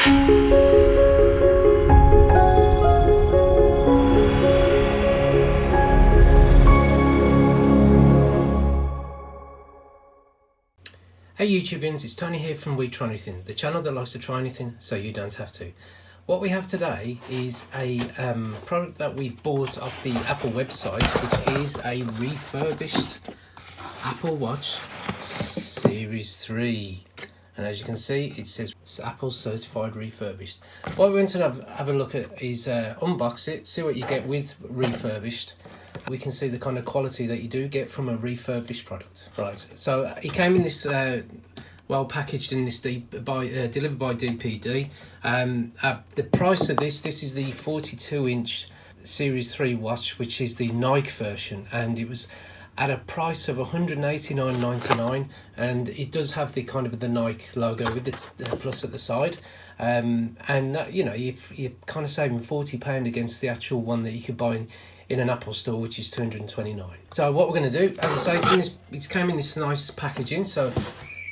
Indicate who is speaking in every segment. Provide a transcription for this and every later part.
Speaker 1: Hey YouTubians, it's Tony here from We Try Anything, the channel that likes to try anything so you don't have to. What we have today is a product that we bought off the Apple website, which is a refurbished Apple Watch Series 3. And as you can see, it says Apple Certified Refurbished. What we want to have a look at is unbox it, see what you get with refurbished. We can see the kind of quality that you do get from a refurbished product. Right, so it came in this well packaged in this delivered by DPD. The price of this is the 42-inch Series 3 watch, which is the Nike version, and it was at a price of $189.99, and it does have the kind of the Nike logo with the plus at the side, and you know, you're kind of saving £40 against the actual one that you could buy in an Apple store, which is $229. So what we're going to do, as I say, it came in this nice packaging, so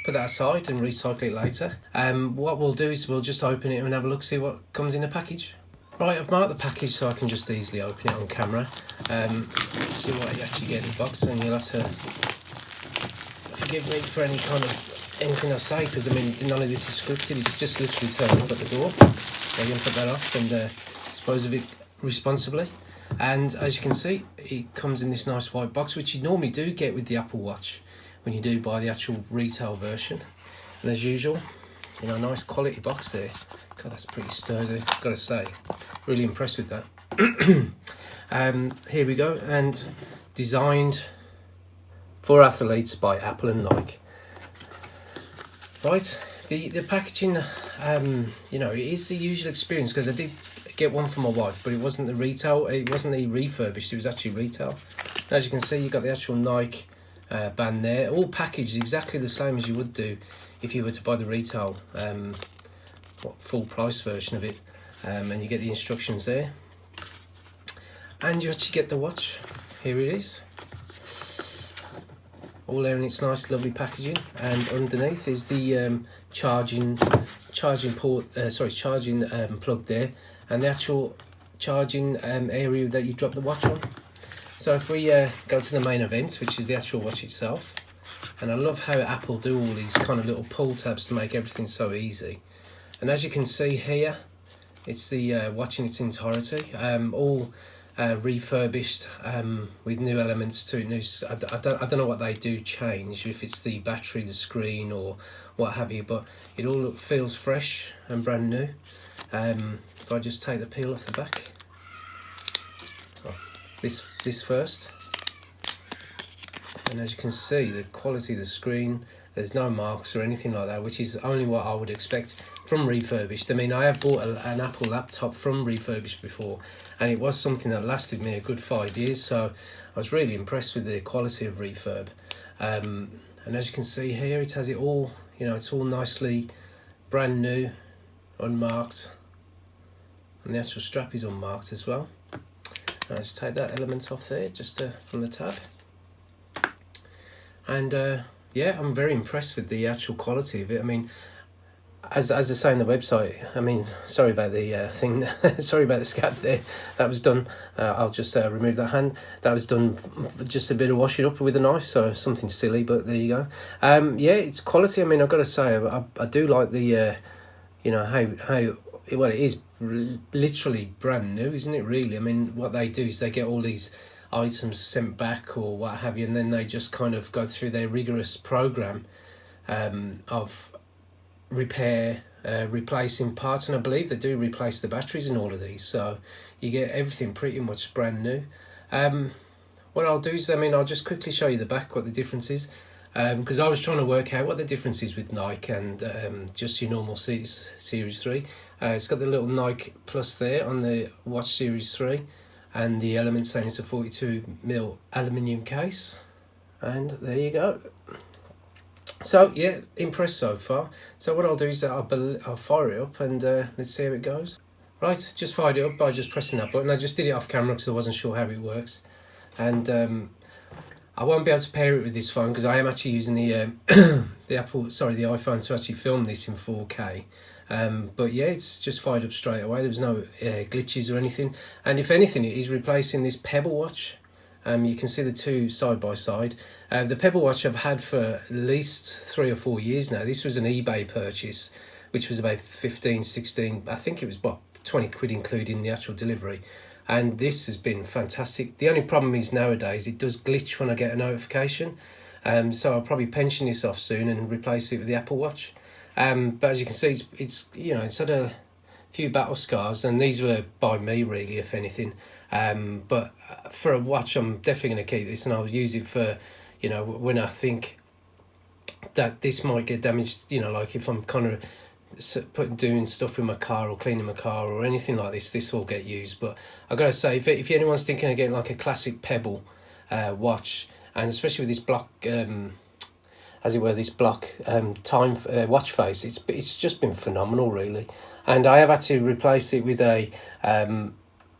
Speaker 1: put that aside and recycle it later. What we'll do is we'll just open it and have a look, see what comes in the package. Right, I've marked the package so I can just easily open it on camera. Let's see what you actually get in the box, and you'll have to forgive me for anything I say, because I mean none of this is scripted. It's just literally turning up at the door. So you're going to put that off and dispose of it responsibly. And as you can see, it comes in this nice white box, which you normally do get with the Apple Watch when you do buy the actual retail version. And as usual, you know, nice quality box there. God, that's pretty sturdy, gotta say. Really impressed with that. Here we go, and designed for athletes by Apple and Nike. Right, the packaging, you know, it is the usual experience, because I did get one for my wife, but it wasn't the retail, it wasn't the refurbished, it was actually retail. As you can see, you've got the actual Nike band there, all packaged exactly the same as you would do if you were to buy the retail full price version of it, and you get the instructions there, and you actually get the watch. Here it is, all there in its nice lovely packaging, and underneath is the charging plug there, and the actual charging area that you drop the watch on. So if we go to the main event, which is the actual watch itself, and I love how Apple do all these kind of little pull tabs to make everything so easy. And as you can see here, it's the watch in its entirety, all refurbished with new elements to it. I don't know what they do change, if it's the battery, the screen, or what have you, but it all feels fresh and brand new. If I just take the peel off the back, this first, and as you can see, the quality of the screen, there's no marks or anything like that, which is only what I would expect from refurbished. I mean, I have bought an Apple laptop from refurbished before, and it was something that lasted me a good 5 years, so I was really impressed with the quality of refurb. And as you can see here, it has it all, you know, it's all nicely brand new, unmarked, and the actual strap is unmarked as well. I'll just take that element off there, just from the tab. And yeah, I'm very impressed with the actual quality of it. I mean, as I say on the website, I mean, sorry about the thing, sorry about the scab there. That was done, I'll just remove that hand. That was done just a bit of wash it up with a knife, so something silly, but there you go. Yeah, it's quality. I mean, I've got to say, I do like the, you know, how well, it is literally brand new, isn't it, really? I mean, what they do is they get all these items sent back or what have you, and then they just kind of go through their rigorous program of repair, replacing parts, and I believe they do replace the batteries in all of these, so you get everything pretty much brand new. What I'll do is, I mean, I'll just quickly show you the back, what the difference is, because I was trying to work out what the difference is with Nike and just your normal Series 3. It's got the little Nike Plus there on the Watch Series 3, and the element saying it's a 42mm aluminium case, and there you go. So yeah, impressed so far. So what I'll do is I'll fire it up, and let's see how it goes. Right, just fired it up by just pressing that button. I just did it off camera because I wasn't sure how it works, and I won't be able to pair it with this phone because I am actually using the the iPhone to actually film this in 4K. But yeah, it's just fired up straight away. There was no glitches or anything, and if anything, it is replacing this Pebble watch. You can see the two side by side. The Pebble watch I've had for at least 3 or 4 years now. This was an eBay purchase, which was about 15, 16, I think it was about 20 quid including the actual delivery. And this has been fantastic. The only problem is nowadays it does glitch when I get a notification. So I'll probably pension this off soon and replace it with the Apple Watch. But as you can see, it's it's had a few battle scars, and these were by me really, if anything. But for a watch, I'm definitely going to keep this, and I'll use it for, when I think that this might get damaged, like if I'm kind of doing stuff with my car or cleaning my car or anything like this will get used. But I've got to say, if anyone's thinking of getting like a classic Pebble watch, and especially with this block, as it were, this block time watch face, it's just been phenomenal really. And I have had to replace it with a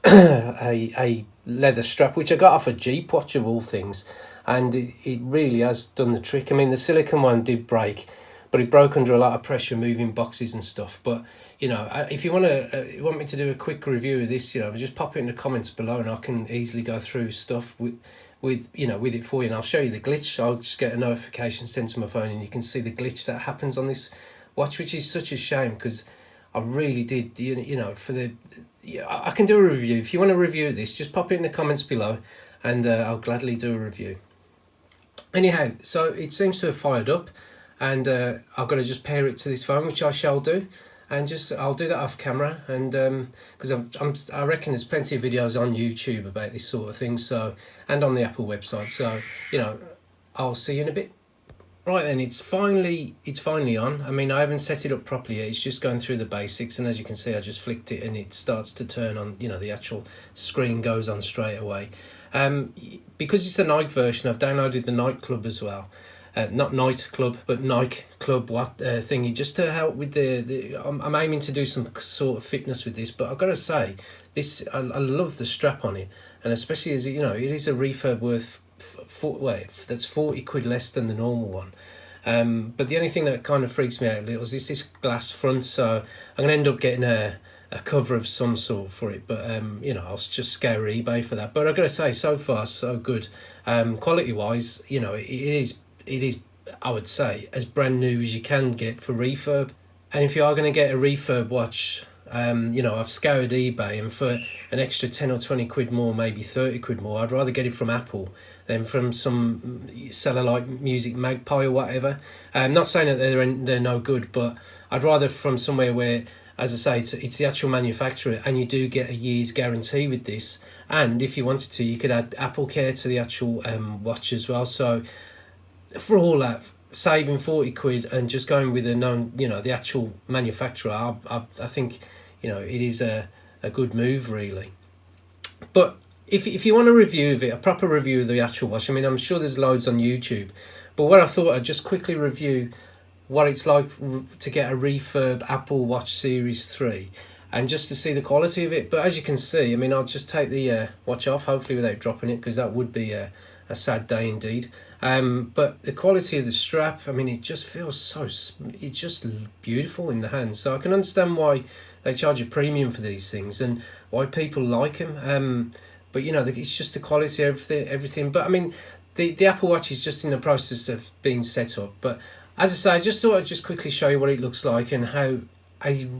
Speaker 1: a leather strap, which I got off a Jeep watch of all things, and it really has done the trick. I mean, the silicone one did break, but it broke under a lot of pressure moving boxes and stuff. But if you want me to do a quick review of this, just pop it in the comments below, and I can easily go through stuff with it for you, and I'll show you the glitch. I'll just get a notification sent to my phone, and you can see the glitch that happens on this watch, which is such a shame because I really did, I can do a review. If you want to review this, just pop it in the comments below, and I'll gladly do a review. Anyhow, so it seems to have fired up, and I've got to just pair it to this phone, which I shall do, and I'll do that off camera, and because I reckon there's plenty of videos on YouTube about this sort of thing, so, and on the Apple website, so I'll see you in a bit. Right then, it's finally on. I mean, I haven't set it up properly yet. It's just going through the basics, and as you can see, I just flicked it and it starts to turn on. The actual screen goes on straight away. Because it's a Nike version, I've downloaded the Nike Club as well. Not Night Club, but Nike Club thingy, just to help with I'm aiming to do some sort of fitness with this. But I've got to say, I love the strap on it, and especially as it is a refurb worth. That's 40 quid less than the normal one. But the only thing that kind of freaks me out a little is this glass front, so I'm going to end up getting a cover of some sort for it, but I'll just scour eBay for that. But I've got to say, so far so good. Quality wise, it is I would say as brand new as you can get for refurb. And if you are going to get a refurb watch, I've scoured eBay, and for an extra 10 or 20 quid more, maybe 30 quid more, I'd rather get it from Apple than from some seller like Music Magpie or whatever. I'm not saying that they're no good, but I'd rather from somewhere where, as I say, it's the actual manufacturer, and you do get a year's guarantee with this. And if you wanted to, you could add Apple Care to the actual watch as well. So for all that, saving 40 quid and just going with a known, the actual manufacturer, I think, it is a good move really. But if you want a review of it, a proper review of the actual watch, I mean, I'm sure there's loads on YouTube, but what I thought I'd just quickly review what it's like to get a refurb Apple Watch Series 3, and just to see the quality of it. But as you can see, I mean, I'll just take the watch off, hopefully without dropping it, because that would be a sad day indeed. But the quality of the strap, I mean, it just feels it's just beautiful in the hand. So I can understand why they charge a premium for these things and why people like them. But it's just the quality of everything. But I mean, the Apple Watch is just in the process of being set up. But as I say, I just thought I'd just quickly show you what it looks like and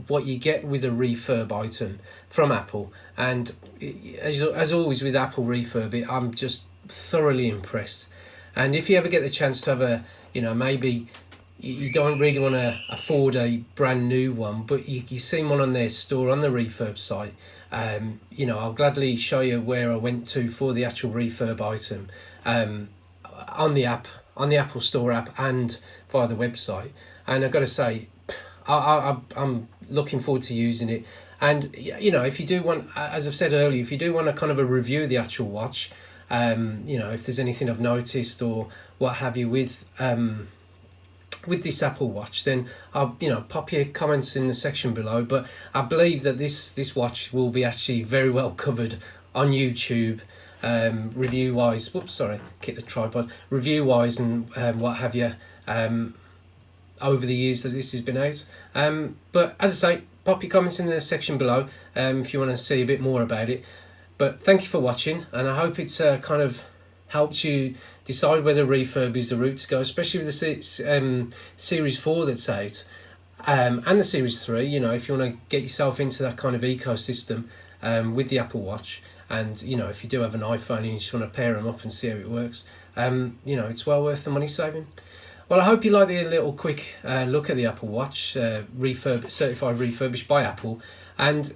Speaker 1: what you get with a refurb item from Apple. And as always with Apple refurb, I'm just thoroughly impressed. And if you ever get the chance to have maybe you don't really want to afford a brand new one, but you see one on their store on the refurb site, I'll gladly show you where I went to for the actual refurb item on the Apple Store app and via the website. And I've got to say, I'm looking forward to using it. And if you do want, as I've said earlier, if you do want a kind of a review of the actual watch, if there's anything I've noticed or what have you with this Apple Watch, then I'll pop your comments in the section below. But I believe that this watch will be actually very well covered on YouTube, review wise. Whoops, sorry, kick the tripod. Review wise and what have you. over the years that this has been out. But as I say, pop your comments in the section below if you want to see a bit more about it. But thank you for watching, and I hope it's kind of helped you decide whether refurb is the route to go, especially with the Series 4 that's out, and the Series 3. You know, if you want to get yourself into that kind of ecosystem with the Apple Watch, and you know, if you do have an iPhone and you just want to pair them up and see how it works, you know, it's well worth the money saving. Well, I hope you like the little quick look at the Apple Watch, Certified Refurbished by Apple, and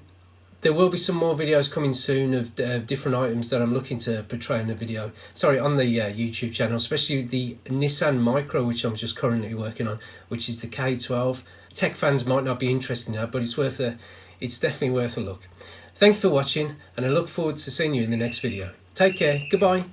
Speaker 1: there will be some more videos coming soon of different items that I'm looking to portray in the video. Sorry, on the YouTube channel, especially the Nissan Micro, which I'm just currently working on, which is the K12. Tech fans might not be interested in that, but it's definitely worth a look. Thank you for watching, and I look forward to seeing you in the next video. Take care. Goodbye.